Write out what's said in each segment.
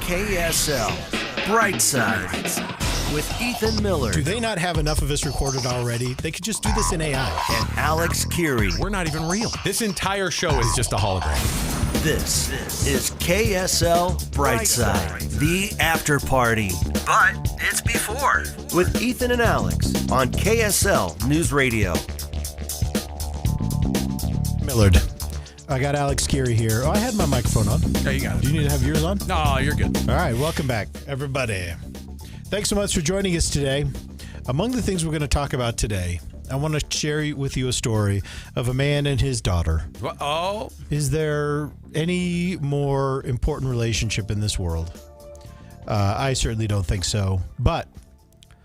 KSL Brightside with Ethan Miller. Do they not have enough of us recorded already? They could just do this in AI. And Alex Keary. We're not even real. This entire show is just a hologram. This is KSL Brightside, the after party. But it's before. With Ethan and Alex on KSL News Radio. Millard. I got Alex Keary here. Oh, I had my microphone on. Yeah, you got it. Do you need to have yours on? No, you're good. All right, welcome back, everybody. Thanks so much for joining us today. Among the things we're going to talk about today, I want to share with you a story of a man and his daughter. Oh. Is there any more important relationship in this world? I certainly don't think so. But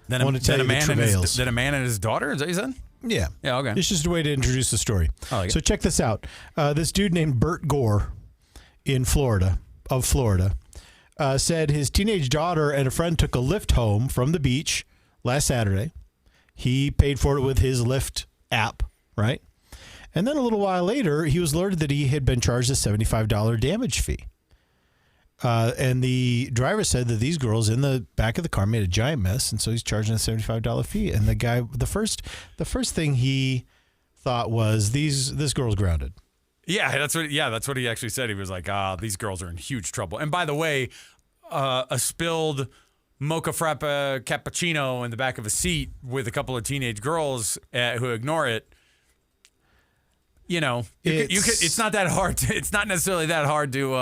I want to tell you the travails. Then a man and his daughter, is that what you said? Yeah. Yeah, okay. It's just a way to introduce the story. I like it. So check this out. This dude named Bert Gore in Florida, said his teenage daughter and a friend took a Lyft home from the beach last Saturday. He paid for it with his Lyft app, right? And then a little while later, he was alerted that he had been charged a $75 damage fee. And the driver said that these girls in the back of the car made a giant mess, and so he's charging a $75 fee. And the guy, the first thing he thought was this girl's grounded. Yeah, that's what he actually said. He was like, these girls are in huge trouble. And by the way, a spilled mocha frappe cappuccino in the back of a seat with a couple of teenage girls who ignore it. You know, it's not that hard. It's not necessarily that hard to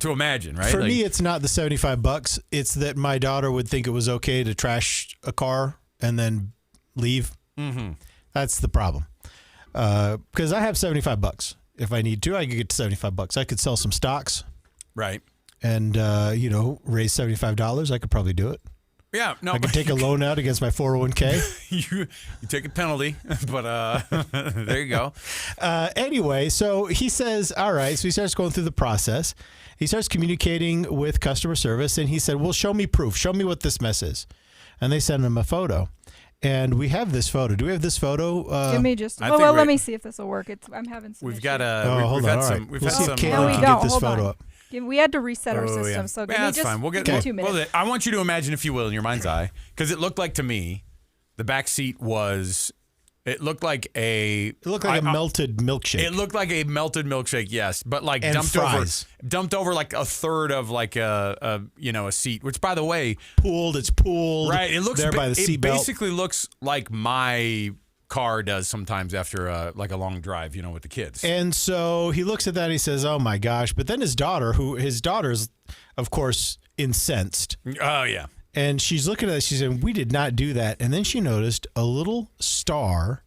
imagine, right? For me, it's not the $75. It's that my daughter would think it was okay to trash a car and then leave. Mm-hmm. That's the problem. Because I have $75. If I need to, I could get to $75. I could sell some stocks, right? And raise $75. I could probably do it. Yeah, no. I could take a loan out against my 401k. you take a penalty, but there you go. Anyway, so he says, all right. So he starts going through the process. He starts communicating with customer service, and he said, well, show me proof. Show me what this mess is. And they send him a photo. And we have this photo. Do we have this photo? Give me just. Let me see if this will work. I'm having some. We've got hold on. All right. We've We'll had see some. if Caitlin can get this photo up. We had to reset our system, yeah. so give me that's just fine. We'll get 2 minutes. I want you to imagine, if you will, in your mind's eye, because it looked like to me, the back seat it looked like a melted milkshake. It looked like a melted milkshake, yes, but like and dumped over like a third of like a seat, which by the way, it's pooled. Right, it looks there by the seatbelt. It basically looks like my car does sometimes after a long drive, with the kids. And so he looks at that and he says, oh my gosh. But then his daughter's, of course, incensed. Oh, yeah. And she's looking at it. She said, we did not do that. And then she noticed a little star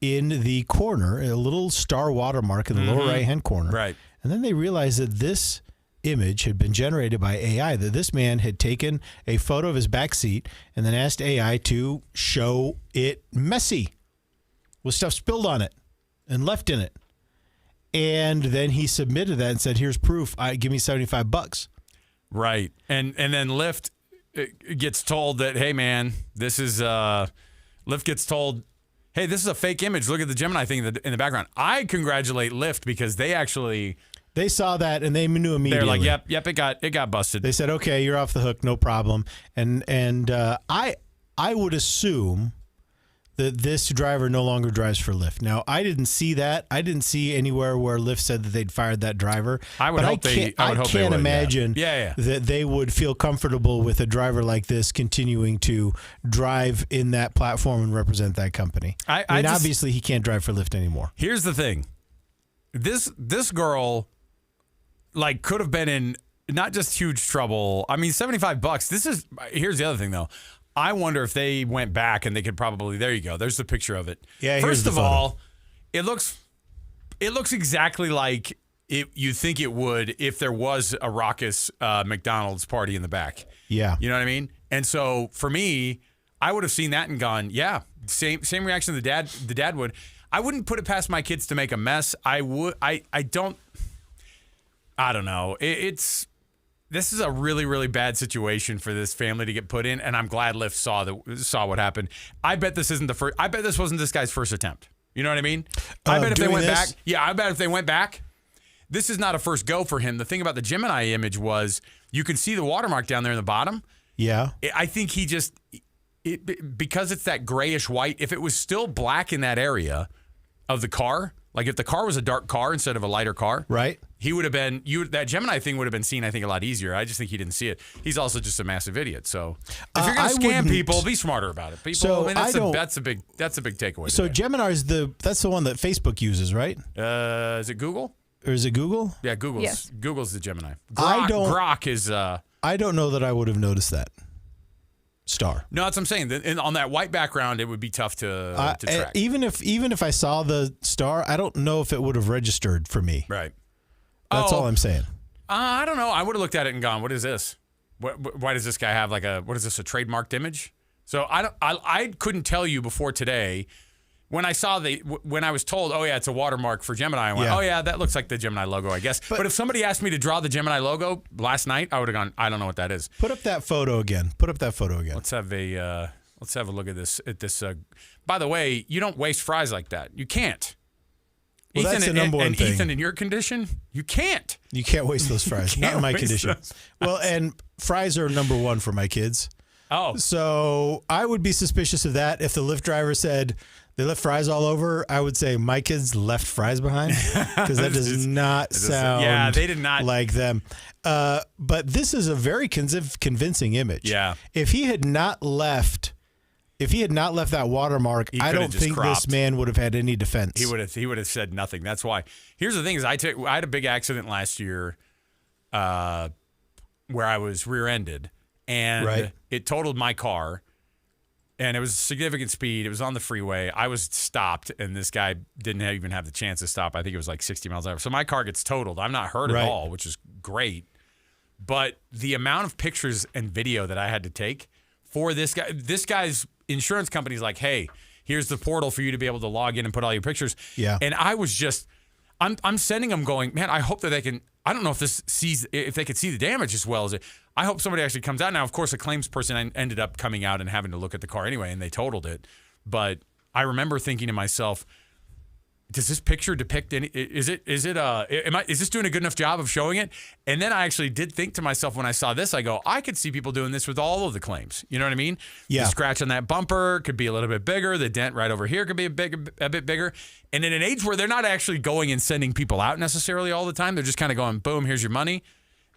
in the corner, a little star watermark in the lower right-hand corner. Right. And then they realized that this image had been generated by AI, that this man had taken a photo of his back seat and then asked AI to show it messy with stuff spilled on it and left in it. And then he submitted that and said, here's proof. Give me $75. Right. And then Lyft gets told that, hey, man, this is Lyft gets told, hey, this is a fake image. Look at the Gemini thing in the background. I congratulate Lyft because they saw that and they knew immediately. They're like, yep, it got busted. They said, okay, you're off the hook, no problem. And I would assume that this driver no longer drives for Lyft. Now, I didn't see that. I didn't see anywhere where Lyft said that they'd fired that driver. I can't imagine that they would feel comfortable with a driver like this continuing to drive in that platform and represent that company. Obviously, he can't drive for Lyft anymore. Here's the thing. This girl could have been in not just huge trouble. I mean, $75. Here's the other thing though. I wonder if they went back and they could probably. There you go. There's the picture of it. Yeah. First of all, it looks exactly like you think it would if there was a raucous McDonald's party in the back. Yeah. You know what I mean? And so for me, I would have seen that and gone, yeah, same reaction the dad would. I wouldn't put it past my kids to make a mess. I don't know. This is a really, really bad situation for this family to get put in, and I'm glad Lyft saw what happened. I bet this wasn't this guy's first attempt. You know what I mean? I bet if they went back, this is not a first go for him. The thing about the Gemini image was you can see the watermark down there in the bottom. Yeah. I think he just, because it's that grayish white, if it was still black in that area of the car, like if the car was a dark car instead of a lighter car, right? He would have been, that Gemini thing would have been seen, I think, a lot easier. I just think he didn't see it. He's also just a massive idiot. So if you're going to scam people, be smarter about it. People, so that's a big takeaway. So today. Gemini's that's the one that Facebook uses, right? Is it Google? Or is it Google? Yeah, Google's Yes. Google's the Gemini. Grok is. I don't know that I would have noticed that star. No, that's what I'm saying. And on that white background, it would be tough to track. Even if I saw the star, I don't know if it would have registered for me. Right. That's all I'm saying. I don't know. I would have looked at it and gone, "What is this? Why does this guy have like a trademarked image?" So I couldn't tell you before today. When I saw when I was told, "Oh yeah, it's a watermark for Gemini," I went, "Oh yeah, that looks like the Gemini logo, I guess." But if somebody asked me to draw the Gemini logo last night, I would have gone, "I don't know what that is." Put up that photo again. Let's have a look at this. By the way, you don't waste fries like that. You can't. Well, Ethan, that's the number one thing. Ethan, in your condition, you can't. You can't waste those fries. Not in my condition. those. Well, and fries are number one for my kids. Oh. So I would be suspicious of that. If the Lyft driver said they left fries all over, I would say my kids left fries behind, because that does not sound yeah, they did not like them. But this is a very convincing image. Yeah. If he had not left that watermark, I don't think this man would have had any defense. He would have said nothing. That's why. Here's the thing: is I had a big accident last year, where I was rear-ended, and it totaled my car, and it was significant speed. It was on the freeway. I was stopped, and this guy didn't even have the chance to stop. I think it was like 60 miles an hour. So my car gets totaled. I'm not hurt at all, which is great. But the amount of pictures and video that I had to take for this guy's insurance company's like, "Hey, here's the portal for you to be able to log in and put all your pictures." Yeah. And I was just, I'm sending them going, "Man, I hope that they can." I don't know if they could see the damage as well as it. I hope somebody actually comes out. Now, of course, a claims person ended up coming out and having to look at the car anyway, and they totaled it. But I remember thinking to myself, does this picture depict any? Is this doing a good enough job of showing it? And then I actually did think to myself when I saw this, I go, I could see people doing this with all of the claims. You know what I mean? Yeah. The scratch on that bumper could be a little bit bigger. The dent right over here could be a bit bigger. And in an age where they're not actually going and sending people out necessarily all the time, they're just kind of going, boom, here's your money,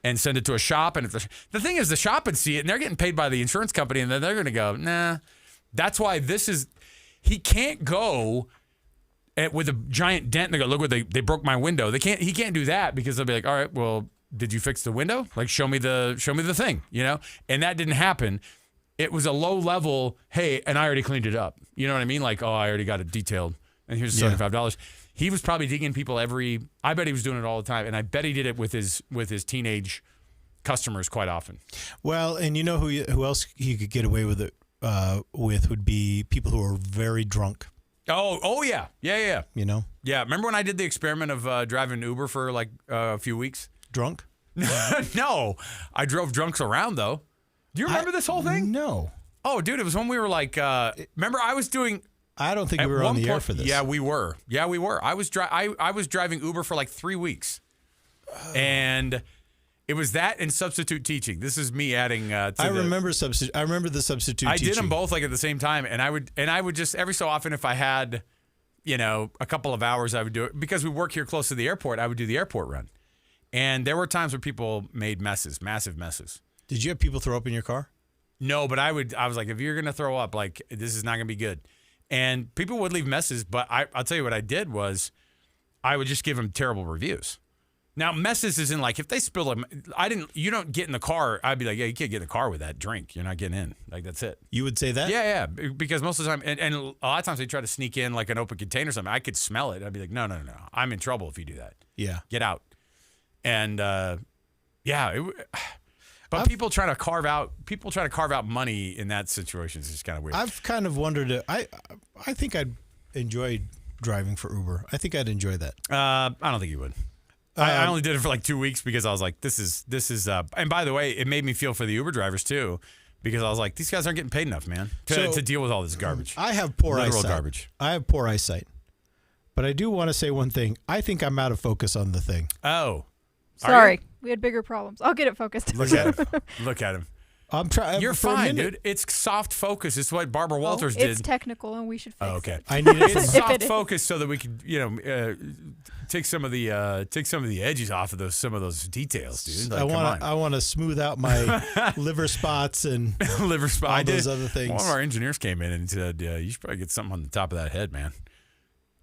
and send it to a shop. And if the thing is, the shop would see it, and they're getting paid by the insurance company, and then they're going to go, nah. That's why he can't go with a giant dent and they go, look what they broke my window. He can't do that, because they'll be like, all right, well, did you fix the window? Like, show me the thing, you know? And that didn't happen. It was a low level, hey, and I already cleaned it up. You know what I mean? Like, oh, I already got it detailed, and here's $75. He was probably digging people I bet he was doing it all the time, and I bet he did it with his teenage customers quite often. Well, and you know who else he could get away with it with would be people who are very drunk. Oh yeah. You know? Yeah. Remember when I did the experiment of driving Uber for like a few weeks? Drunk? No, I drove drunks around though. Do you remember this whole thing? No. Oh, dude, it was when we were like, remember I was doing. I don't think we were on the air for this. Yeah, we were. I was driving Uber for like 3 weeks, and it was that and substitute teaching. This is me adding. I remember the substitute teaching. I did them both like at the same time, and I would just every so often, if I had, a couple of hours, I would do it, because we work here close to the airport. I would do the airport run, and there were times where people made messes, massive messes. Did you have people throw up in your car? No, but I was like, if you're gonna throw up, like, this is not gonna be good. And people would leave messes, but I'll tell you what I did was I would just give them terrible reviews. Now, messes isn't like if they spill them. You don't get in the car. I'd be like, yeah, you can't get in the car with that drink. You're not getting in. Like, that's it. You would say that? Yeah. Because most of the time, and a lot of times they try to sneak in like an open container or something. I could smell it. I'd be like, no. I'm in trouble if you do that. Yeah. Get out. And but people try to carve out money in that situation. It's just kind of weird. I've kind of wondered. I think I'd enjoy driving for Uber. I think I'd enjoy that. I don't think you would. I only did it for like 2 weeks because I was like, this is. And by the way, it made me feel for the Uber drivers too, because I was like, these guys aren't getting paid enough, man, to deal with all this garbage. I have poor eyesight. Garbage. I have poor eyesight. But I do want to say one thing. I think I'm out of focus on the thing. Oh. Sorry. We had bigger problems. I'll get it focused. Look at him. Look at him. I'm trying. You're fine, dude. It's soft focus. It's what Barbara Walters did. It's technical, and we should fix okay. it. I need it. It's soft focus so that we could, take some of the edges off of some of those details, dude. Like, I want to smooth out my liver spots and liver spot. all those other things. One of our engineers came in and said, "You should probably get something on the top of that head, man."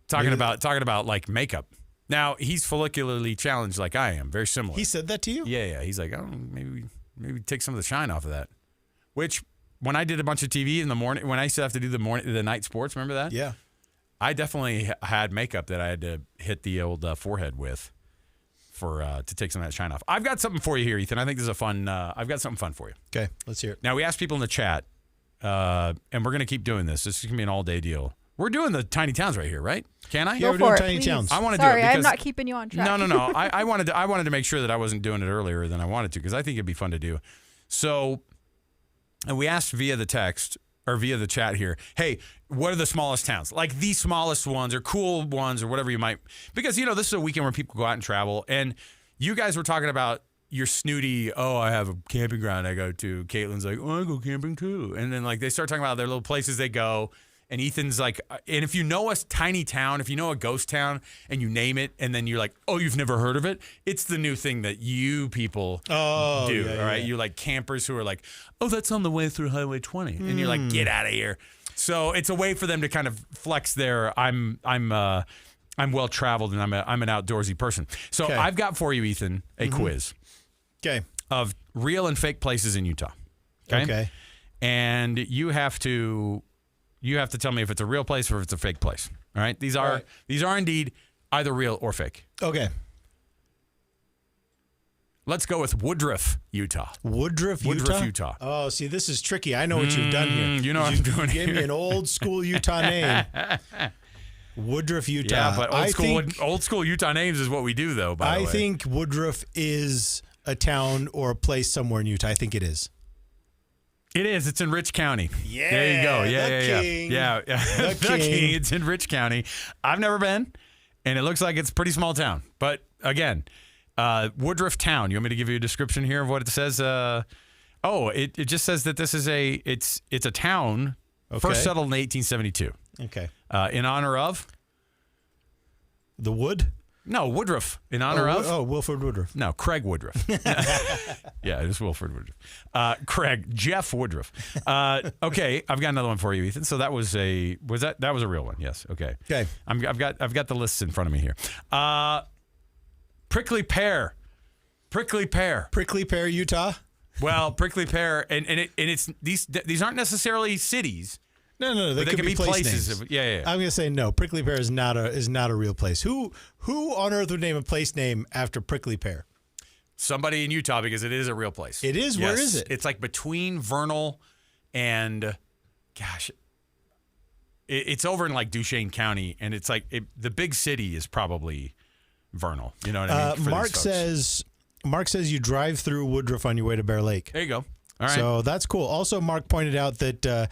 Talking about like makeup. Now he's follicularly challenged, like I am. Very similar. He said that to you? Yeah. He's like, oh, maybe take some of the shine off of that. Which, when I did a bunch of TV in the morning, when I used to have to do the night sports, remember that? Yeah. I definitely had makeup that I had to hit the old forehead with to take some of that shine off. I've got something for you here, Ethan. I think this is a fun. I've got something fun for you. Okay, let's hear it. Now, we asked people in the chat, and we're going to keep doing this. This is going to be an all-day deal. We're doing the tiny towns right here, right? Can I? Yeah, we're Go doing for it, tiny please. towns. I want to do it Sorry, because I'm not keeping you on track. No. I wanted to make sure that I wasn't doing it earlier than I wanted to because I think it'd be fun to do. So, and we asked via the text or via the chat here, hey, what are the smallest towns? Like the smallest ones or cool ones or whatever you might. Because, this is a weekend where people go out and travel. And you guys were talking about your snooty, I have a camping ground I go to. Caitlin's like, I go camping too. And then like they start talking about their little places they go. And Ethan's like, and if you know a tiny town, if you know a ghost town and you name it and then you're like, you've never heard of it, it's the new thing that you people do, all right? Yeah. You're like campers who are like, that's on the way through Highway 20. And you're like, get out of here. So it's a way for them to kind of flex their, I'm well-traveled and I'm an outdoorsy person. So I've got for you, Ethan, a quiz. Okay. Of real and fake places in Utah. Okay. And you have to tell me if it's a real place or if it's a fake place. All right? These are indeed either real or fake. Okay. Let's go with Woodruff, Utah. Woodruff, Utah? Oh, see, this is tricky. I know what you've done here. You know what I'm doing here. Give me an old school Utah name. Woodruff, Utah. Yeah, but old school Utah names is what we do, though, by the way. I think Woodruff is a town or a place somewhere in Utah. I think it is. It is. It's in Rich County. Yeah. There you go. Yeah. The King. It's in Rich County. I've never been, and it looks like it's a pretty small town. But again, Woodruff Town. You want me to give you a description here of what it says? It just says that this is it's a town first settled in 1872. Okay. In honor of the Wood. No, Woodruff. In honor of? Oh, Wilford Woodruff. No, Craig Woodruff. Yeah, it is Wilford Woodruff. Jeff Woodruff. Okay, I've got another one for you, Ethan. So that was a real one. Yes. Okay. Okay. I've got the lists in front of me here. Prickly Pear, Utah. Well, Prickly Pear, and it's these aren't necessarily cities. No. They could be places. Yeah. I'm gonna say no. Prickly Pear is not a real place. Who on earth would name a place name after Prickly Pear? Somebody in Utah, because it is a real place. It is. Yes. Where is it? It's like between Vernal and, it's over in like Duchesne County, and it's like the big city is probably Vernal. You know what I mean? Mark says you drive through Woodruff on your way to Bear Lake. There you go. All right. So that's cool. Also, Mark pointed out that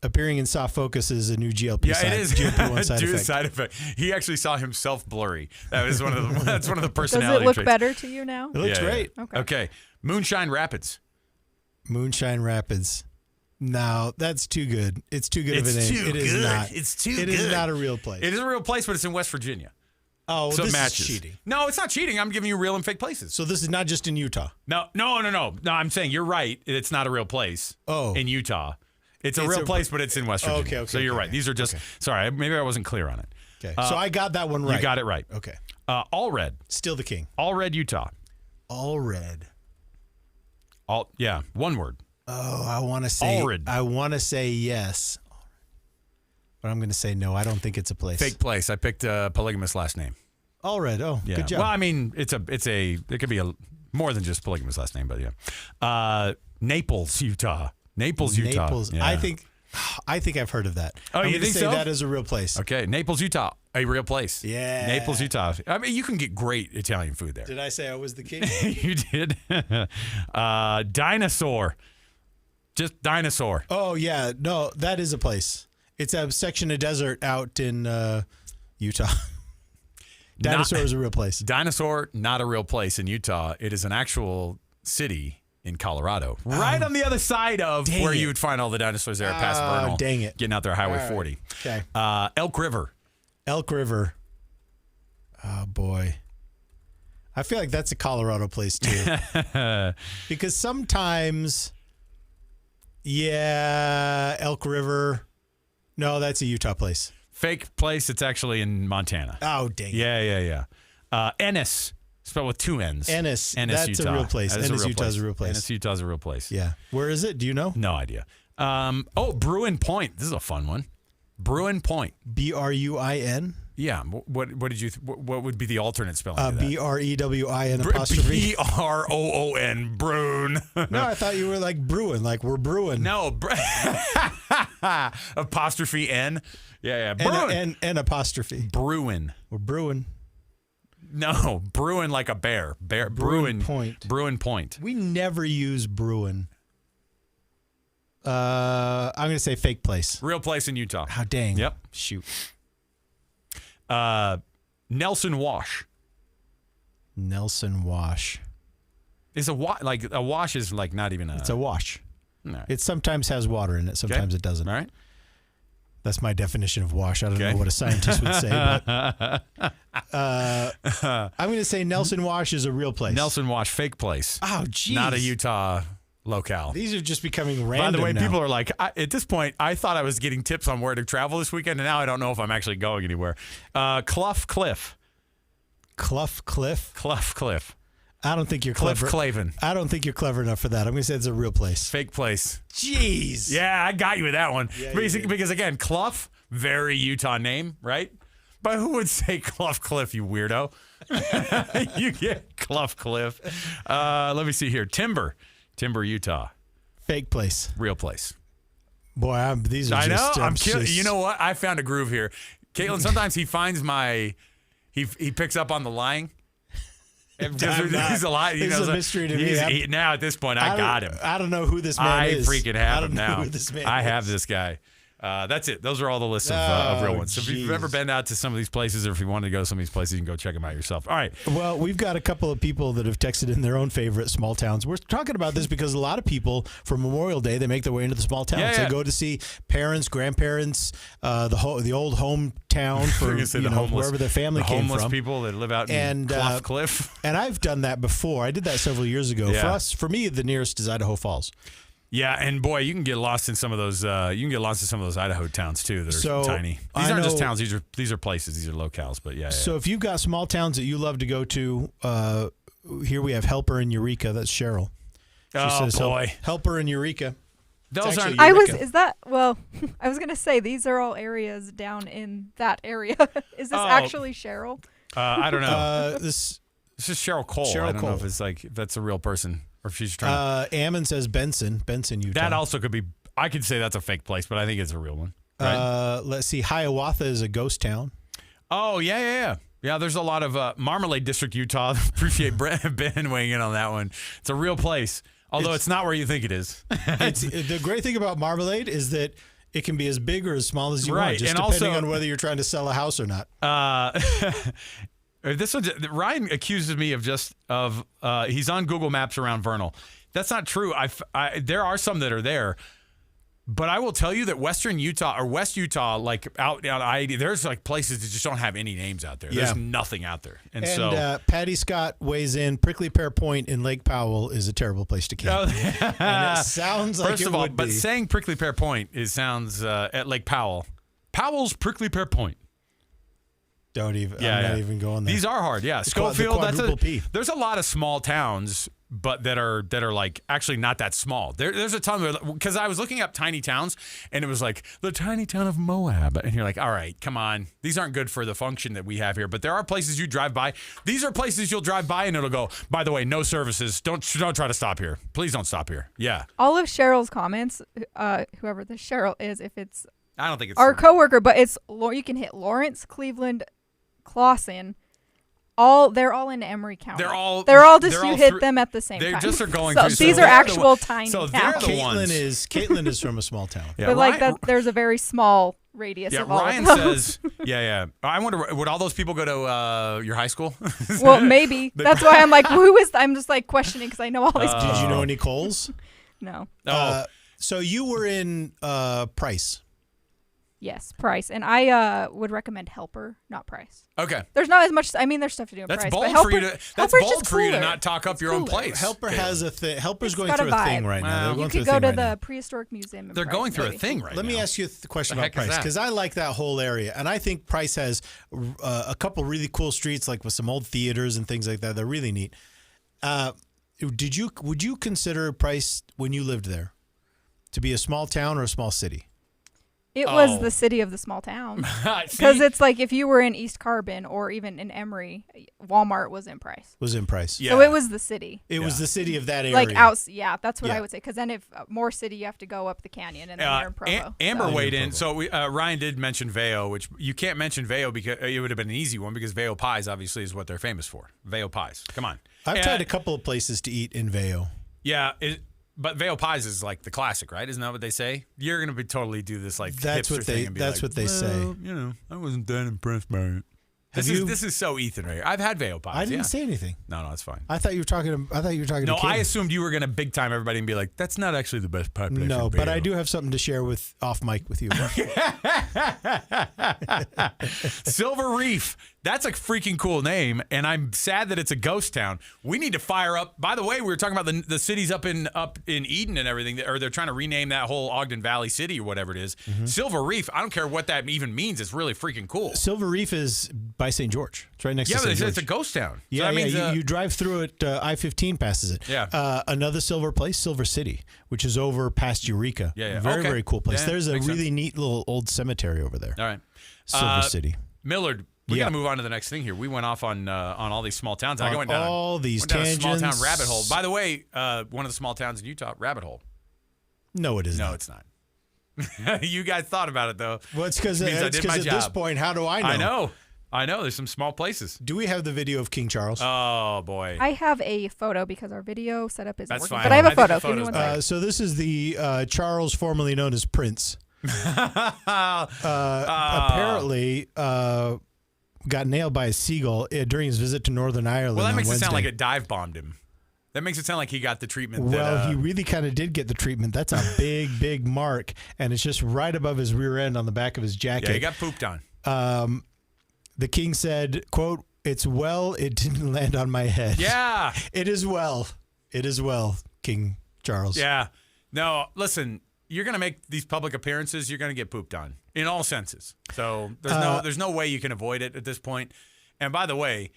appearing in soft focus is a new GLP side effect. He actually saw himself blurry. That was that's one of the personality traits. Does it look traits. better to you now? It looks great. Yeah. Okay. Moonshine Rapids. No, that's too good. It's too good of a name. It is not. It's too good. It is not a real place. It is a real place, but it's in West Virginia. Oh, well, so this it matches. is cheating. No, it's not cheating. I'm giving you real and fake places. So this is not just in Utah. No. I'm saying you're right. It's not a real place. In Utah. It's a real place, but it's in West Virginia. Okay. So you're right. These are just sorry. Maybe I wasn't clear on it. Okay. So I got that one right. You got it right. Okay. All red. Still the king. All red, Utah. All red. One word. Oh, I want to say. Allred. I want to say yes, but I'm going to say no. I don't think it's a place. Fake place. I picked a polygamous last name. Allred. Oh, yeah. Good job. Well, I mean, it could be more than just polygamous last name, but yeah. Naples, Utah. Naples. Yeah. I think I've heard of that. Oh, I'm you think say so? That is a real place. Okay, Naples, Utah, a real place. Yeah. Naples, Utah. I mean, you can get great Italian food there. Did I say I was the king? You did. Dinosaur. Just dinosaur. Oh, yeah. No, that is a place. It's a section of desert out in Utah. Dinosaur is a real place. Dinosaur, not a real place in Utah. It is an actual city in Colorado, right on the other side of where you would find all the dinosaurs there past Vernal. Dang it. Getting out there Highway 40. Okay. Elk River. Elk River. Oh, boy. I feel like that's a Colorado place, too. Because sometimes, Elk River. No, that's a Utah place. Fake place. It's actually in Montana. Oh, dang it. Yeah. Ennis. Spelled with 2 N's. Ennis. Ennis, That's Utah. a real place. Ennis, Utah is a real place. Ennis, Utah is a real place. Yeah. Where is it? Do you know? No idea. Bruin Point. This is a fun one. Bruin Point. Bruin? Yeah. What did you? What would be the alternate spelling? of that? BREWIN apostrophe. BROON. Bruin. No, I thought you were like brewing, like we're brewing. No. Apostrophe N. Yeah. Bruin. And apostrophe. Bruin. We're brewing. No, Bruin like a bear. Bruin Point. Bruin Point. We never use Bruin. I'm going to say fake place. Real place in Utah. Oh, dang. Yep. Shoot. Nelson Wash. Nelson Wash. Is a wash is like not even a. It's a wash. No. It sometimes has water in it. Sometimes it doesn't. All right. That's my definition of wash. I don't know what a scientist would say, but I'm going to say Nelson Wash is a real place. Nelson Wash, fake place. Oh, geez. Not a Utah locale. These are just becoming random. By the way, now. people are like, at this point, I thought I was getting tips on where to travel this weekend, and now I don't know if I'm actually going anywhere. Clough Cliff. Clough Cliff? Clough Cliff. I don't think you're clever. Cliff Clavin. I don't think you're clever enough for that. I'm going to say it's a real place. Fake place. Jeez. Yeah, I got you with that one. Yeah, because again, Clough, very Utah name, right? But who would say Clough Cliff, you weirdo? You get Clough Cliff. Let me see here. Timber, Utah. Fake place. Real place. Boy, these are just... I know. I'm killing. You know what? I found a groove here. Caitlin, sometimes he finds he picks up on the lying. There's a lot. This is a mystery to me. Now at this point, I got him. I don't know who this man is. I freaking have him now. Who this man I is. have this guy. That's it. Those are all the lists of real ones. So if you've ever been out to some of these places, or if you want to go to some of these places, you can go check them out yourself. All right. Well, we've got a couple of people that have texted in their own favorite small towns. We're talking about this because a lot of people for Memorial Day, they make their way into the small towns. Yeah. They go to see parents, grandparents, the old hometown for wherever their family came from. Homeless people that live out in Clough Cliff. And I've done that before. I did that several years ago. Yeah. For me, the nearest is Idaho Falls. Yeah, and boy, you can get lost in some of those. Idaho towns too that are tiny. These aren't just towns; these are places. These are locales. But yeah. So if you've got small towns that you love to go to, here we have Helper in Eureka. That's Cheryl. She says, boy, Helper in Eureka. Those aren't. I was gonna say these are all areas down in that area. Is this actually Cheryl? I don't know. This is Cheryl Cole. I don't know if it's if that's a real person. Or if she's trying Ammon says Benson, Utah. That also could be. I could say that's a fake place, but I think it's a real one. Right? Let's see. Hiawatha is a ghost town. Oh yeah. There's a lot of Marmalade District, Utah. Appreciate Ben weighing in on that one. It's a real place, although it's not where you think it is. The great thing about Marmalade is that it can be as big or as small as you want, just and depending also, on whether you're trying to sell a house or not. This one, Ryan accuses me of he's on Google Maps around Vernal. That's not true. There are some that are there, but I will tell you that Western Utah or West Utah, like out on I-80, there's like places that just don't have any names out there. There's nothing out there, and so Patty Scott weighs in. Prickly Pear Point in Lake Powell is a terrible place to camp. And it sounds like first of all, but saying Prickly Pear Point sounds at Lake Powell. Powell's Prickly Pear Point. Don't even. I'm not even going there. These are hard. Yeah, Schofield. There's a lot of small towns, but that are like actually not that small. There's a ton because I was looking up tiny towns, and it was like the tiny town of Moab, and you're like, all right, come on, these aren't good for the function that we have here. But there are places you drive by. These are places you'll drive by, and it'll go. By the way, no services. Don't try to stop here. Please don't stop here. Yeah. All of Cheryl's comments, whoever this Cheryl is, if it's I don't think it's our coworker, but you can hit Lawrence, Cleveland, Clawson, they're all in Emory County. They're all you hit them at the same time. They just are going so through. These are actual tiny so towns. They're the ones. Caitlin is from a small town. Yeah, but like that, there's a very small radius Yeah, of all Ryan of those. says, yeah. I wonder, would all those people go to your high school? Well, maybe. That's why I'm like, who is? I'm just like questioning because I know all these people. Did you know any Coles? No. So you were in Price. Yes, Price, and I would recommend Helper, not Price. Okay. There's not as much. I mean, there's stuff to do in That's Price. bold but Helper, for you to. That's Helper's bold just for you to cooler. not talk up It's your own cooler. place. Helper has a thing. Helper's It's going got a through a thing vibe. right now. Wow. They're You going through could a go thing to right the now. prehistoric museum. In They're Price, going through a maybe. thing right Let now. me ask you a question The about heck is Price, that? because I like that whole area, and I think Price has a couple really cool streets, like with some old theaters and things like that. They're really neat. Would you consider Price, when you lived there, to be a small town or a small city? It was the city of the small town. Because it's like if you were in East Carbon or even in Emory, Walmart was in Price. Was in Price. Yeah. So it was the city. It was the city of that area. Like yeah, that's what Yeah. I would say. Because then if more city, you have to go up the canyon and then you're in Provo. Amber so. weighed in. So Ryan did mention Veo, which you can't mention Veo because it would have been an easy one because Veo pies obviously is what they're famous for. Veo pies. Come on. I've tried a couple of places to eat in Veo. Yeah, but Veo pies is like the classic, right? Isn't that what they say? You're going to be totally do this like hipster thing and be That's like, what they say. You know, I wasn't that impressed by it. This is so Ethan right here. I've had Veo pies. I didn't yeah. say anything. No, it's fine. I thought you were talking. No, to Kim. I assumed you were going to big time everybody and be like, "That's not actually the best pie place." No, in but Veo." I do have something to share with off mic with you. Silver Reef. That's a freaking cool name, and I'm sad that it's a ghost town. We need to fire up. By the way, we were talking about the cities up in Eden and everything, or they're trying to rename that whole Ogden Valley city or whatever it is. Mm-hmm. Silver Reef. I don't care what that even means. It's really freaking cool. Silver Reef is by St. George. It's right next to Yeah, St. but George. it's a ghost town. Yeah, so that means, you drive through it. I-15 passes it. Yeah. Another silver place, Silver City, which is over past Eureka. Yeah. Very, Okay. very cool place. Yeah, There's a makes really sense. neat little old cemetery over there. All right. Silver City. Millard, we Yeah. got to move on to the next thing here. We went off on all these small towns. I On went down all these went down a small town tangents. rabbit hole. By the way, one of the small towns in Utah, Rabbit Hole. No, it isn't. No, it's not. You guys thought about it though. Well, it's because Means I did my at this job. point, how do I know? I know. There's some small places. Do we have the video of King Charles? Oh boy. I have a photo because our video setup isn't That's working. fine. But I have I a think the photo. Give me photo's one second. So this is the Charles formerly known as Prince. Apparently got nailed by a seagull during his visit to Northern Ireland. Well, that on makes it sound Wednesday. like it dive bombed him. That makes it sound like he got the treatment. Well, he really kind of did get the treatment. That's a big, big mark, and it's just right above his rear end on the back of his jacket. Yeah, he got pooped on. The king said, quote, "It's well, it didn't land on my head." Yeah. It is well. It is well, King Charles. Yeah. No, listen, you're going to make these public appearances, you're going to get pooped on in all senses. So there's no way you can avoid it at this point. And by the way,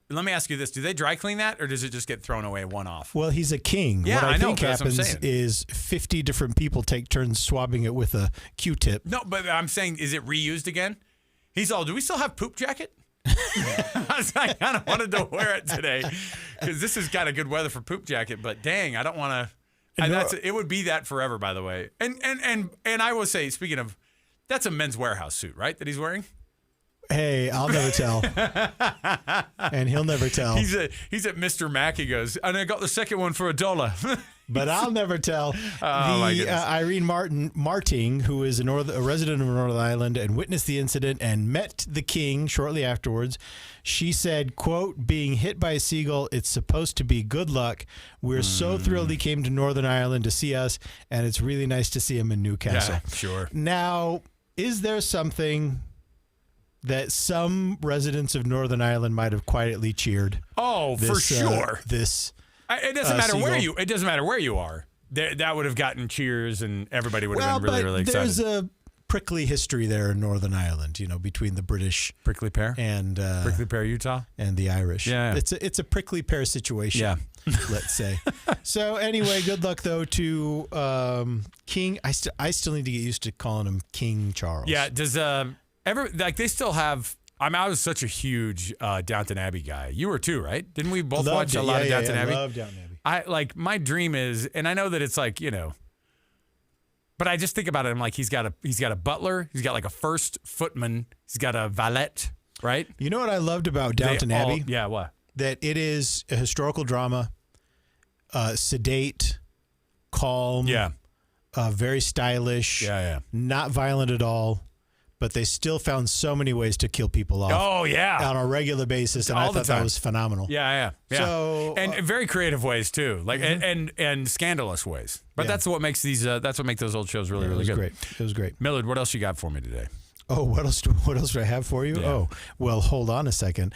let me ask you this. Do they dry clean that or does it just get thrown away one-off? Well, he's a king. Yeah, what I I know, think but that's what I'm happens saying. is 50 different people take turns swabbing it with a Q-tip. No, but I'm saying, is it reused again? He's all, do we still have poop jacket? I kind of wanted to wear it today because this is kind of good weather for poop jacket, but dang, I don't want to. It would be that forever, by the way. And I will say, speaking of, that's a Men's Warehouse suit, right? That he's wearing. Hey, I'll never tell. And he'll never tell. He's at Mr. Mac. He goes, and I got the second one for $1. But I'll never tell. my goodness. Irene Marting, who is a resident of Northern Ireland and witnessed the incident and met the king shortly afterwards, she said, quote, "Being hit by a seagull, it's supposed to be good luck. We're so thrilled he came to Northern Ireland to see us, and it's really nice to see him in Newcastle." Yeah, sure. Now, is there something that some residents of Northern Ireland might have quietly cheered? Oh, for sure. It doesn't matter seagull. it doesn't matter where you are. That would have gotten cheers, and everybody would have been really, really excited. There's a prickly history there in Northern Ireland, between the British prickly pear and prickly pear, Utah, and the Irish. Yeah. It's a prickly pear situation. Yeah. Let's say. So anyway, good luck though to King. I still need to get used to calling him King Charles. Yeah. Does they still have? I was such a huge Downton Abbey guy. You were too, right? Didn't we both watch a lot of Downton Abbey? I love Downton Abbey. My dream is, and I know that it's like, but I just think about it. I'm like, he's got a butler, he's got like a first footman, he's got a valet, right? You know what I loved about Downton Abbey? Yeah, what? That it is a historical drama, sedate, calm, Yeah. very stylish, Yeah. not violent at all, but they still found so many ways to kill people off. Oh, yeah. On a regular basis, and I thought that was phenomenal. Yeah. So, and very creative ways too, like and scandalous ways. But that's what makes these. That's what makes those old shows really good. Great. It was great. Millard, what else you got for me today? Oh, what else do I have for you? Yeah. Oh, well, hold on a second.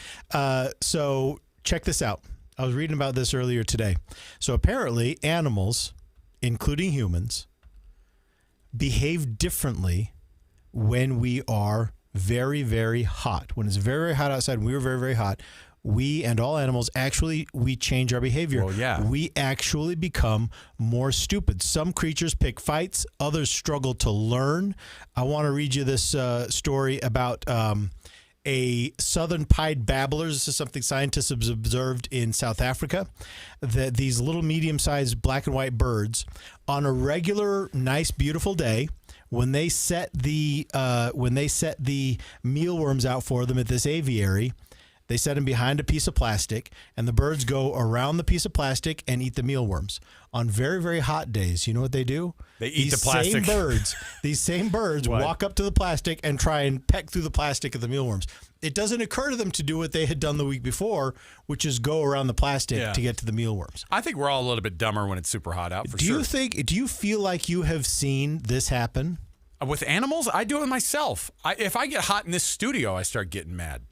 So check this out. I was reading about this earlier today. So apparently, animals, including humans, behave differently when we are very, very hot. When it's very, very hot outside, and we were very, very hot, we and all animals we change our behavior. Well, yeah. We actually become more stupid. Some creatures pick fights. Others struggle to learn. I want to read you this story about a southern pied babbler. This is something scientists have observed in South Africa, that these little medium-sized black and white birds, on a regular, nice, beautiful day, when they set the mealworms out for them at this aviary, they set them behind a piece of plastic, and the birds go around the piece of plastic and eat the mealworms. On very, very hot days, you know what they do? They eat the plastic. These same birds walk up to the plastic and try and peck through the plastic of the mealworms. It doesn't occur to them to do what they had done the week before, which is go around the plastic to get to the mealworms. I think we're all a little bit dumber when it's super hot out, for sure. Do you feel like you have seen this happen? With animals, I do it myself. If I get hot in this studio, I start getting mad.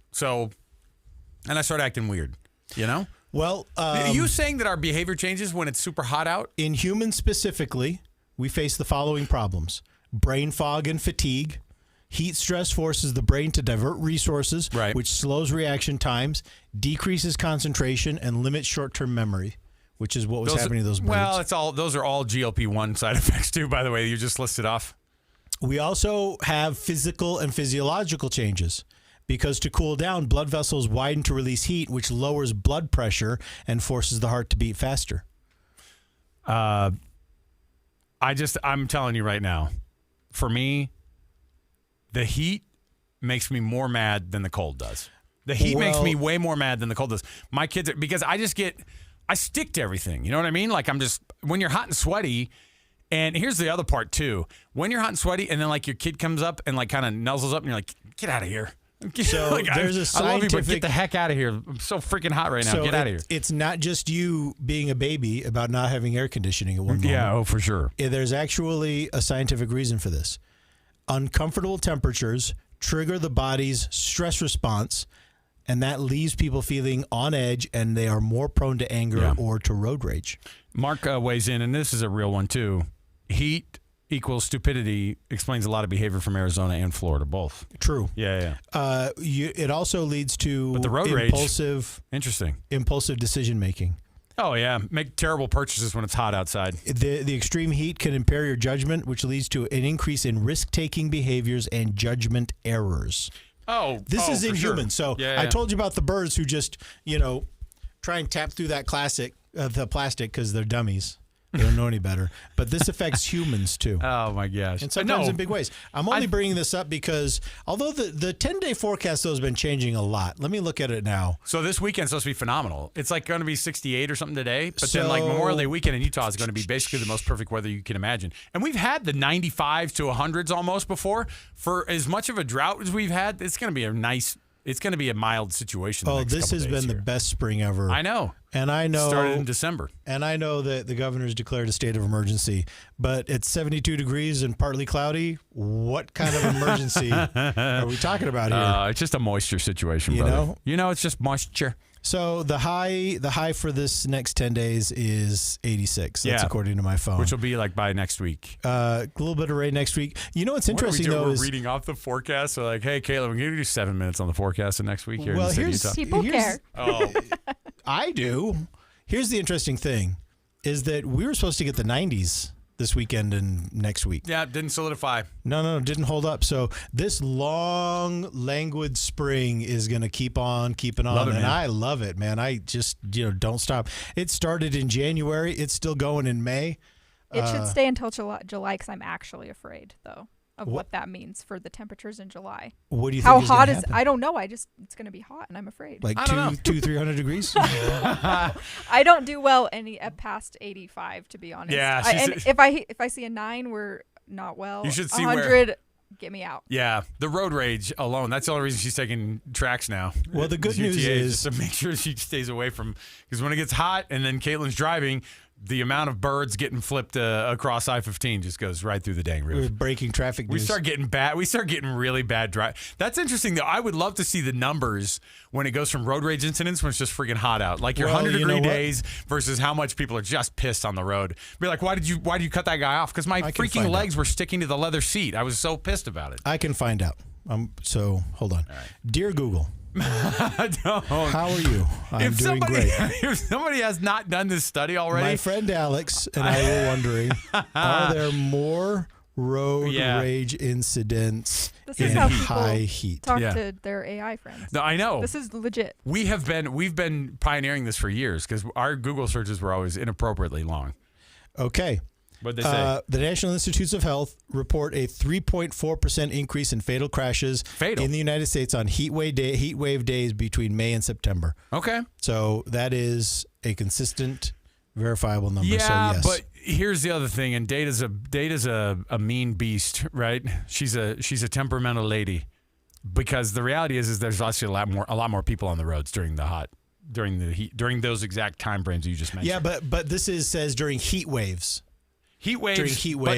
And I start acting weird, you know? Well, are you saying that our behavior changes when it's super hot out? In humans specifically, we face the following problems: brain fog and fatigue. Heat stress forces the brain to divert resources, which slows reaction times, decreases concentration, and limits short-term memory, which is what was happening to those birds. Well, those are all GLP-1 side effects too, by the way, you just listed off. We also have physical and physiological changes. Because to cool down, blood vessels widen to release heat, which lowers blood pressure and forces the heart to beat faster. I'm telling you right now, for me, the heat makes me more mad than the cold does. The heat makes me way more mad than the cold does. My kids, because I stick to everything. You know what I mean? Like when you're hot and sweaty, and here's the other part too. When you're hot and sweaty, and then like your kid comes up and like kind of nuzzles up, and you're like, get out of here. So there's a scientific... I love you, but get the heck out of here. I'm so freaking hot right now. Get out of here. It's not just you being a baby about not having air conditioning at one moment. Yeah, for sure. There's actually a scientific reason for this. Uncomfortable temperatures trigger the body's stress response, and that leaves people feeling on edge, and they are more prone to anger or to road rage. Mark weighs in, and this is a real one too. Heat equals stupidity explains a lot of behavior from Arizona and Florida, both. True. Yeah. It also leads to the road impulsive decision making. Oh, yeah. Make terrible purchases when it's hot outside. The extreme heat can impair your judgment, which leads to an increase in risk-taking behaviors and judgment errors. This is in humans. So I told you about the birds who just, try and tap through that the plastic because they're dummies. They don't know any better. But this affects humans, too. Oh, my gosh. And sometimes in big ways. I'm only bringing this up because although the 10-day forecast, though, has been changing a lot. Let me look at it now. So this weekend's supposed to be phenomenal. It's like going to be 68 or something today. But then like Memorial Day weekend in Utah is going to be basically the most perfect weather you can imagine. And we've had the 95 to 100s almost before. For as much of a drought as we've had, it's going to be it's going to be a mild situation. This has been the best spring ever. I know. And I know. Started in December. And I know that the governor's declared a state of emergency, but it's 72 degrees and partly cloudy. What kind of emergency are we talking about here? It's just a moisture situation, brother. It's just moisture. So the high for this next 10 days is 86. That's according to my phone. Which will be like by next week. A little bit of rain next week. You know what's interesting though is we're reading off the forecast. So like, hey, Caleb, I'm going to do 7 minutes on the forecast of next week here in the city of Utah. People care. Oh, I do. Here's the interesting thing: is that we were supposed to get the 90s this weekend and next week. Yeah, it didn't solidify. No, it didn't hold up. So this long, languid spring is going to keep on keeping on. And I love it, man. I just, don't stop. It started in January. It's still going in May. It should stay until July because I'm actually afraid, though, of what that means for the temperatures in July. What do you think? How hot is? I don't know. It's going to be hot, and I'm afraid. Like 300 degrees. I don't do well past 85, to be honest. Yeah. And if I see a 9, we're not well. You should see 100, get me out. Yeah, the road rage alone. That's the only reason she's taking tracks now. Well, the good news is just to make sure she stays away from, because when it gets hot and then Caitlin's driving, the amount of birds getting flipped across I-15 just goes right through the dang roof. We're breaking traffic news. We start getting really bad drive. That's interesting, though. I would love to see the numbers when it goes from road rage incidents when it's just freaking hot out. Like your 100-degree days versus how much people are just pissed on the road. Be like, why did you cut that guy off? Because my freaking legs were sticking to the leather seat. I was so pissed about it. I can find out. So hold on. Right. Dear Google. How are you? I'm doing great. If somebody has not done this study already. My friend Alex and I were wondering, are there more road rage incidents in high heat? Talk to their AI friends. No, I know. This is legit. We've been pioneering this for years because our Google searches were always inappropriately long. Okay. What'd they say? The National Institutes of Health report a 3.4% increase in fatal crashes in the United States on heat wave days between May and September. Okay. So that is a consistent, verifiable number. Yeah, so yes. But here's the other thing, and Data's a mean beast, right? She's a temperamental lady, because the reality is there's actually a lot more people on the roads during those exact time frames you just mentioned. Yeah, but this says during heat waves. But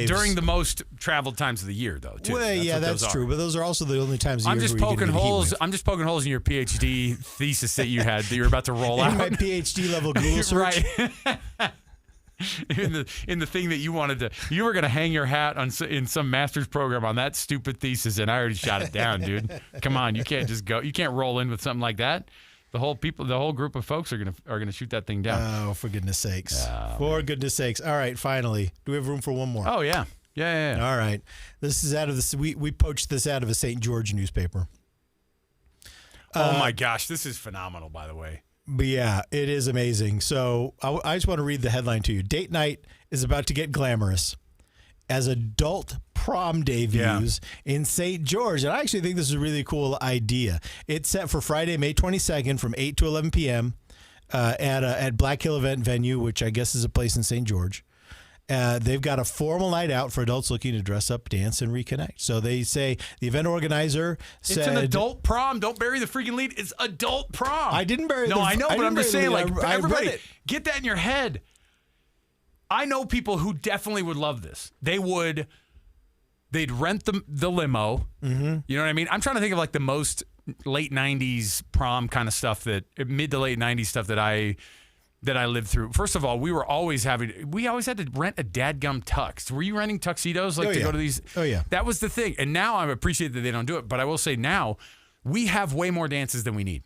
during the most traveled times of the year, though, too. Well, that's true. But those are also the only times of I'm year just where poking you get holes. I'm just poking holes in your PhD thesis that you had that you were about to roll out. In my PhD level Google search. Right. in the thing that you wanted to, you were going to hang your hat in some master's program on that stupid thesis, and I already shot it down, dude. Come on, you can't just go. You can't roll in with something like that. The whole group of folks are gonna shoot that thing down. Oh, for goodness sakes! Goodness sakes! All right, finally, do we have room for one more? Oh yeah. All right, this is out of the we poached this out of a St. George newspaper. Oh my gosh, this is phenomenal, by the way. But yeah, it is amazing. So I just want to read the headline to you. Date night is about to get glamorous as adult prom debuts in St. George. And I actually think this is a really cool idea. It's set for Friday, May 22nd from 8 to 11 p.m. At Black Hill Event Venue, which I guess is a place in St. George. They've got a formal night out for adults looking to dress up, dance, and reconnect. So they say the event organizer said... It's an adult prom. Don't bury the freaking lead. It's adult prom. I didn't bury No, I know, but I'm just saying, like, I everybody, get that in your head. I know people who definitely would love this. They'd rent the limo. Mm-hmm. You know what I mean? I'm trying to think of like the most late 90s prom kind of stuff mid to late 90s stuff that I lived through. First of all, we always had to rent a dadgum tux. Were you renting tuxedos to go to these? Oh, yeah. That was the thing. And now I appreciate that they don't do it. But I will say now we have way more dances than we need.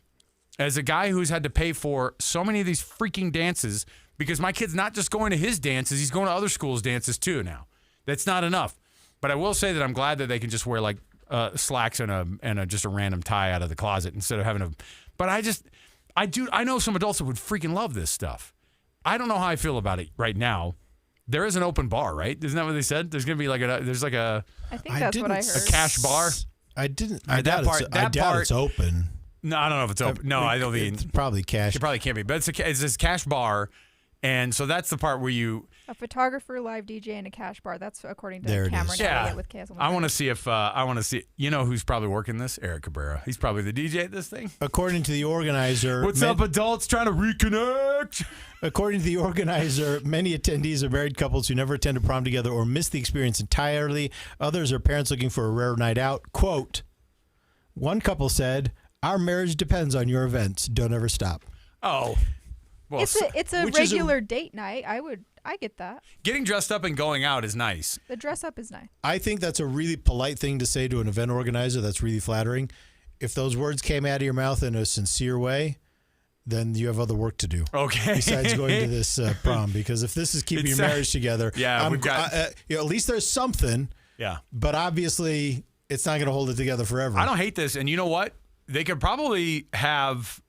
As a guy who's had to pay for so many of these freaking dances, because my kid's not just going to his dances, he's going to other schools' dances too now. That's not enough. But I will say that I'm glad that they can just wear like slacks and just a random tie out of the closet instead of having a. But I know some adults that would freaking love this stuff. I don't know how I feel about it right now. There is an open bar, right? Isn't that what they said? There's going to be like I think that's what I heard. A cash bar. I doubt it's open. No, I don't know if it's open. No, I don't think it's probably cash. It probably can't be, but it's this cash bar, and so that's the part where a photographer, live DJ, and a cash bar. That's according to Cameron Elliott with KSL. I want to see you know who's probably working this? Eric Cabrera. He's probably the DJ at this thing. According to the organizer, what's up, adults trying to reconnect? According to the organizer, many attendees are married couples who never attended prom together or missed the experience entirely. Others are parents looking for a rare night out. Quote: one couple said, "Our marriage depends on your events. Don't ever stop." Oh. Well, it's a regular date night. I get that. Getting dressed up and going out is nice. The dress up is nice. I think that's a really polite thing to say to an event organizer. That's really flattering. If those words came out of your mouth in a sincere way, then you have other work to do. Okay. Besides going to this prom, because if this is keeping your marriage together, we've got at least there's something. Yeah. But obviously, it's not going to hold it together forever. I don't hate this, and you know what? They could probably have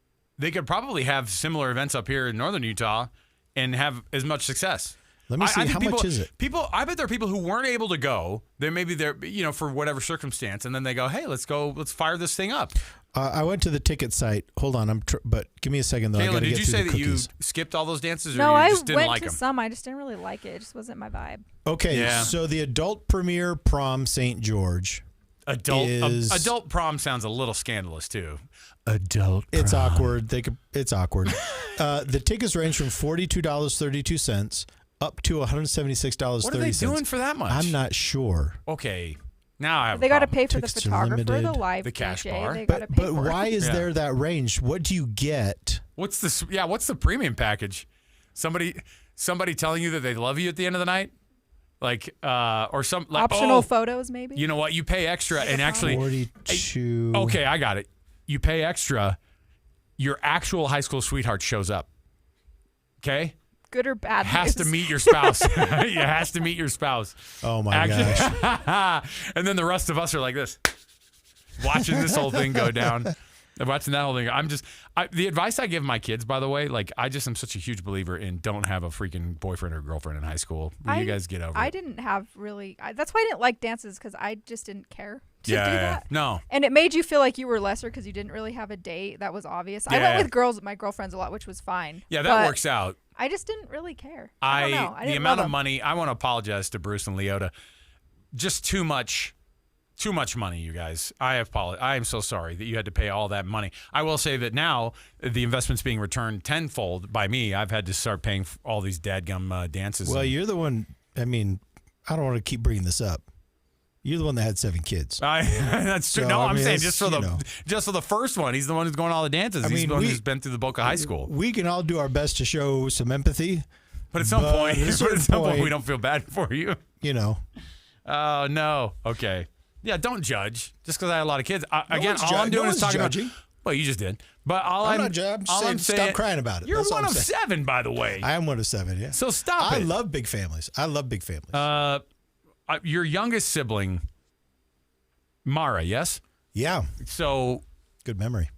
similar events up here in northern Utah and have as much success. Let me see, how much is it? I bet there are people who weren't able to go. Maybe they're for whatever circumstance, and then they go, hey, let's fire this thing up. I went to the ticket site. Hold on, but give me a second though. Kayla, did you say that you skipped all those dances, or no, you just didn't like them? I went to some. I just didn't really like it. It just wasn't my vibe. Okay, so the adult premiere prom St. George Adult prom sounds a little scandalous too. Adult prom. It's awkward. It's awkward. The tickets range from $42.32 up to $176.30. What are they doing for that much? I'm not sure. Okay. Now I have they got to problem. pay for Tickets the are photographer, limited. the live The cash DJ. bar. They gotta pay But for why it. is there that range? What do you get? What's the premium package? Somebody telling you that they love you at the end of the night? Like or some like, optional photos maybe? You know what? You pay extra and actually 42. Okay, I got it. You pay extra, your actual high school sweetheart shows up. Okay? Good or bad Has news? to meet your spouse. It has to meet your spouse. Oh my gosh. And then the rest of us are like this, watching this whole thing go down. Watching that whole thing. The advice I give my kids, by the way, like I just am such a huge believer in don't have a freaking boyfriend or girlfriend in high school. You guys get over it. I didn't have really, that's why I didn't like dances because I just didn't care to do that. No. And it made you feel like you were lesser because you didn't really have a date. That was obvious. I went with girls, my girlfriends a lot, which was fine. Yeah, that works out. I just didn't really care. I don't know. The amount of money, I want to apologize to Bruce and Leota. Just too much money, you guys. I am so sorry that you had to pay all that money. I will say that now the investment's being returned tenfold by me. I've had to start paying for all these dadgum dances. Well, you're the one. I mean, I don't want to keep bringing this up. You're the one that had 7 kids. That's true. So, No, I I'm mean, saying just for the first one. He's the one who's going to all the dances. He's the one who's been through the bulk of high school. We can all do our best to show some empathy. But at some point, we don't feel bad for you. You know. Oh, no. Okay. Yeah, don't judge. Just because I had a lot of kids. All I'm doing no is talking judging. about. Well, you just did. But I'm saying stop crying about it. You're That's one all of I'm saying. 7, by the way. I am one of 7, yeah. So stop it. I love big families. Your youngest sibling, Mara, yes? Yeah. So good memory.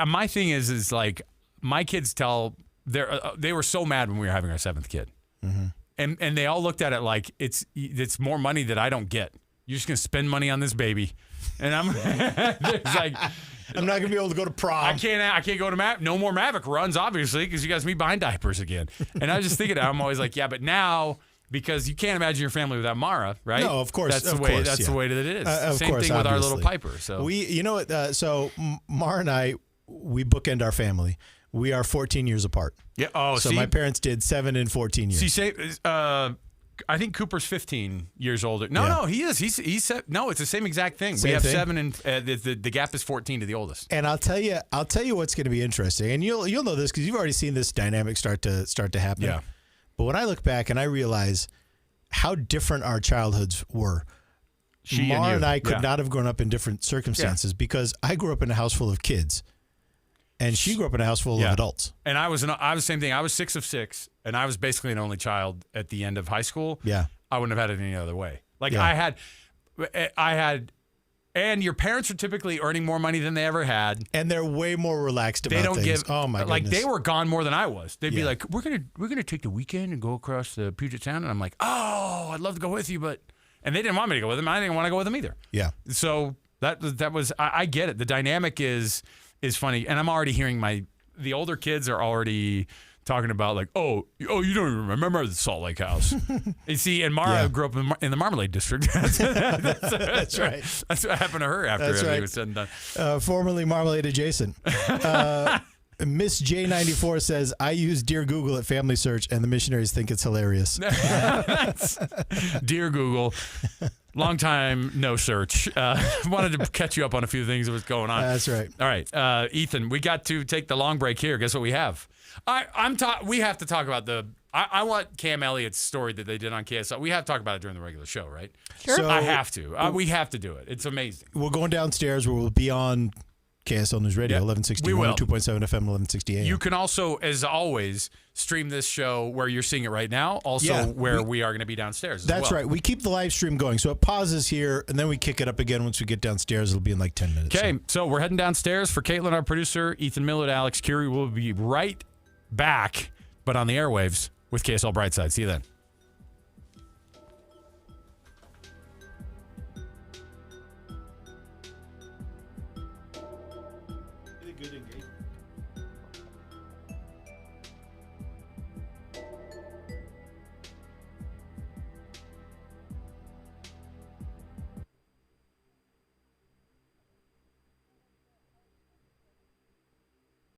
My thing is like my kids they were so mad when we were having our 7th kid. Mm-hmm. And they all looked at it like it's more money that I don't get. You're just going to spend money on this baby. And I'm like, I'm not going to be able to go to prom. I can't go to no more Mavic runs, obviously, because you guys meet behind diapers again. And I was just thinking, I'm always like, yeah, but now, because you can't imagine your family without Mara, right? No, of course. That's the way that it is. Same thing with our little Piper. So you know what? So Mara and I, we bookend our family. We are 14 years apart. Yeah. Oh, so my parents did 7 and 14 years. See, I think Cooper's 15 years older. No, he is. He's no. It's the same exact thing. We have thing? 7 and the gap is 14 to the oldest. And I'll tell you what's going to be interesting, and you'll know this because you've already seen this dynamic start to happen. Yeah. But when I look back and I realize how different our childhoods were, Mara and I could not have grown up in different circumstances because I grew up in a house full of kids. And she grew up in a house full of adults. And I was the same thing. I was 6 of 6, and I was basically an only child at the end of high school. Yeah. I wouldn't have had it any other way. I had, and your parents are typically earning more money than they ever had. And they're way more relaxed about things. They don't give, oh my goodness. like they were gone more than I was. They'd be like, we're gonna take the weekend and go across the Puget Sound. And I'm like, oh, I'd love to go with you, and they didn't want me to go with them. I didn't want to go with them either. Yeah. So that was, I get it. The dynamic is funny. And I'm already hearing the older kids are already talking about like, oh, you don't even remember the Salt Lake house. You see, and Mara grew up in the Marmalade District. That's right. That's what happened to her after everything was said and done. Formerly Marmalade adjacent. Miss J94 says, I use Dear Google at Family Search, and the missionaries think it's hilarious. Dear Google. Long time no search. Wanted to catch you up on a few things that was going on. That's right. All right, Ethan, we got to take the long break here. Guess what we have? We have to talk about I want Cam Elliott's story that they did on KSL. We have to talk about it during the regular show, right? Sure. So, I have to. We have to do it. It's amazing. We're going downstairs where we'll be on KSL News Radio, 1160, 102.7 FM, 1160 AM. You can also, as always, stream this show where you're seeing it right now, also where we are going to be downstairs as well. That's right. We keep the live stream going. So it pauses here, and then we kick it up again once we get downstairs. It'll be in like 10 minutes. Okay, so we're heading downstairs. For Caitlin, our producer, Ethan Millard, Alex Curie will be right back, but on the airwaves with KSL Brightside. See you then.